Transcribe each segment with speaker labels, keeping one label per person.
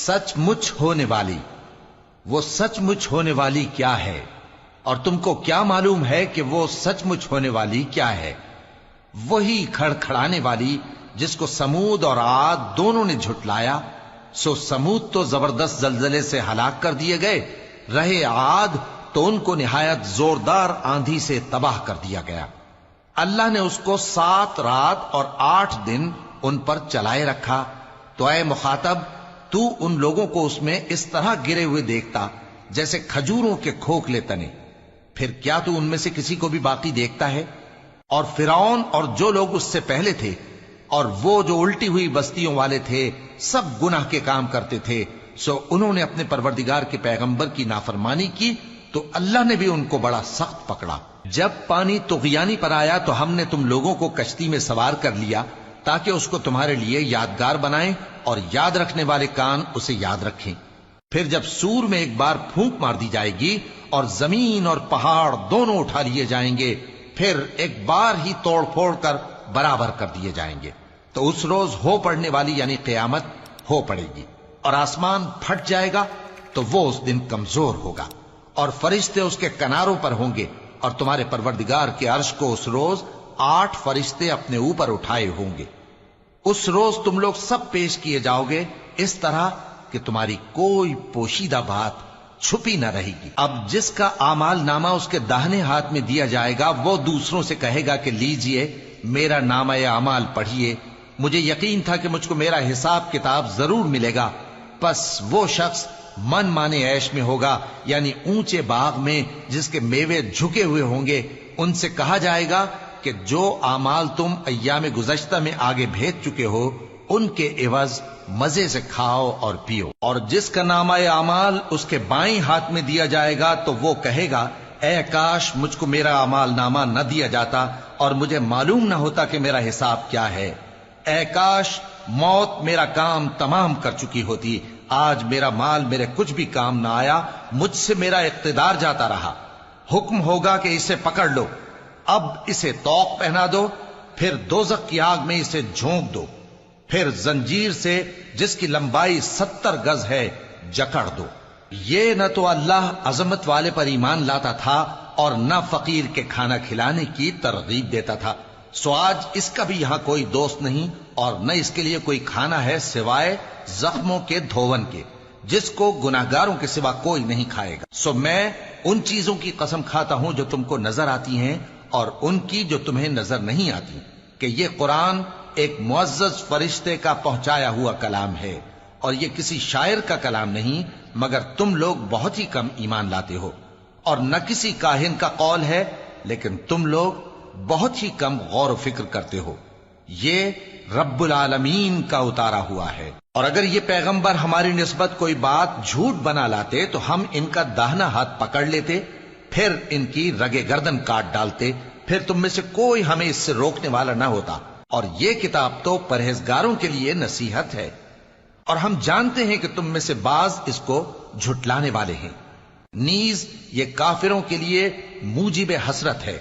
Speaker 1: سچ مچ ہونے والی، وہ سچ مچ ہونے والی کیا ہے؟ اور تم کو کیا معلوم ہے کہ وہ سچ مچ ہونے والی کیا ہے؟ وہی کھڑکھڑانے والی جس کو سمود اور عاد دونوں نے جھٹلایا۔ سو سمود تو زبردست زلزلے سے ہلاک کر دیے گئے، رہے عاد تو ان کو نہایت زوردار آندھی سے تباہ کر دیا گیا۔ اللہ نے اس کو 7 رات اور 8 دن ان پر چلائے رکھا۔ تو اے مخاطب، تو ان لوگوں کو اس میں اس طرح گرے ہوئے دیکھتا جیسے کھجوروں کے کھوکھلے تنے، پھر کیا تو ان میں سے کسی کو بھی باقی دیکھتا ہے؟ اور فرعون اور جو لوگ اس سے پہلے تھے اور وہ جو الٹی ہوئی بستیوں والے تھے، سب گناہ کے کام کرتے تھے، سو انہوں نے اپنے پروردگار کے پیغمبر کی نافرمانی کی تو اللہ نے بھی ان کو بڑا سخت پکڑا۔ جب پانی طغیانی پر آیا تو ہم نے تم لوگوں کو کشتی میں سوار کر لیا تاکہ اس کو تمہارے لیے یادگار بنائیں اور یاد رکھنے والے کان اسے یاد رکھیں۔ پھر جب سور میں ایک بار پھونک مار دی جائے گی اور زمین اور پہاڑ دونوں اٹھا لیے جائیں گے، پھر ایک بار ہی توڑ پھوڑ کر برابر کر دیے جائیں گے، تو اس روز ہو پڑنے والی یعنی قیامت ہو پڑے گی، اور آسمان پھٹ جائے گا تو وہ اس دن کمزور ہوگا، اور فرشتے اس کے کناروں پر ہوں گے، اور تمہارے پروردگار کے عرش کو اس روز 8 فرشتے اپنے اوپر اٹھائے ہوں گے۔ اس روز تم لوگ سب پیش کیے جاؤ گے اس طرح کہ تمہاری کوئی پوشیدہ بات چھپی نہ رہے گی۔ اب جس کا اعمال نامہ اس کے داہنے ہاتھ میں دیا جائے گا وہ دوسروں سے کہے گا کہ لیجئے میرا نامہ اعمال پڑھیے، مجھے یقین تھا کہ مجھ کو میرا حساب کتاب ضرور ملے گا۔ پس وہ شخص من مانے عیش میں ہوگا، یعنی اونچے باغ میں جس کے میوے جھکے ہوئے ہوں گے۔ ان سے کہا جائے گا کہ جو اعمال تم ایام گزشتہ میں آگے بھیج چکے ہو ان کے عوض مزے سے کھاؤ اور پیو۔ اور جس کا نامہ اعمال اس کے بائیں ہاتھ میں دیا جائے گا تو وہ کہے گا اے کاش مجھ کو میرا اعمال نامہ نہ دیا جاتا اور مجھے معلوم نہ ہوتا کہ میرا حساب کیا ہے۔ اے کاش موت میرا کام تمام کر چکی ہوتی، آج میرا مال میرے کچھ بھی کام نہ آیا، مجھ سے میرا اقتدار جاتا رہا۔ حکم ہوگا کہ اسے پکڑ لو، اب اسے طوق پہنا دو، پھر دوزخ کی آگ میں اسے جھونک دو، پھر زنجیر سے جس کی لمبائی 70 گز ہے جکڑ دو۔ یہ نہ تو اللہ عظمت والے پر ایمان لاتا تھا اور نہ فقیر کے کھانا کھلانے کی ترغیب دیتا تھا، سو آج اس کا بھی یہاں کوئی دوست نہیں اور نہ اس کے لیے کوئی کھانا ہے سوائے زخموں کے دھون کے، جس کو گناہگاروں کے سوا کوئی نہیں کھائے گا۔ سو میں ان چیزوں کی قسم کھاتا ہوں جو تم کو نظر آتی ہیں اور ان کی جو تمہیں نظر نہیں آتی، کہ یہ قرآن ایک معزز فرشتے کا پہنچایا ہوا کلام ہے اور یہ کسی شاعر کا کلام نہیں، مگر تم لوگ بہت ہی کم ایمان لاتے ہو، اور نہ کسی کاہن کا قول ہے لیکن تم لوگ بہت ہی کم غور و فکر کرتے ہو۔ یہ رب العالمین کا اتارا ہوا ہے۔ اور اگر یہ پیغمبر ہماری نسبت کوئی بات جھوٹ بنا لاتے تو ہم ان کا داہنا ہاتھ پکڑ لیتے، پھر ان کی رگے گردن کاٹ ڈالتے، پھر تم میں سے کوئی ہمیں اس سے روکنے والا نہ ہوتا۔ اور یہ کتاب تو پرہیزگاروں کے لیے نصیحت ہے، اور ہم جانتے ہیں کہ تم میں سے بعض اس کو جھٹلانے والے ہیں۔ نیز یہ کافروں کے لیے موجب حسرت ہے،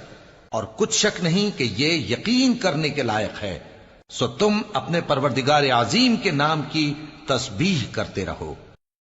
Speaker 1: اور کچھ شک نہیں کہ یہ یقین کرنے کے لائق ہے۔ سو تم اپنے پروردگار عظیم کے نام کی تسبیح کرتے رہو۔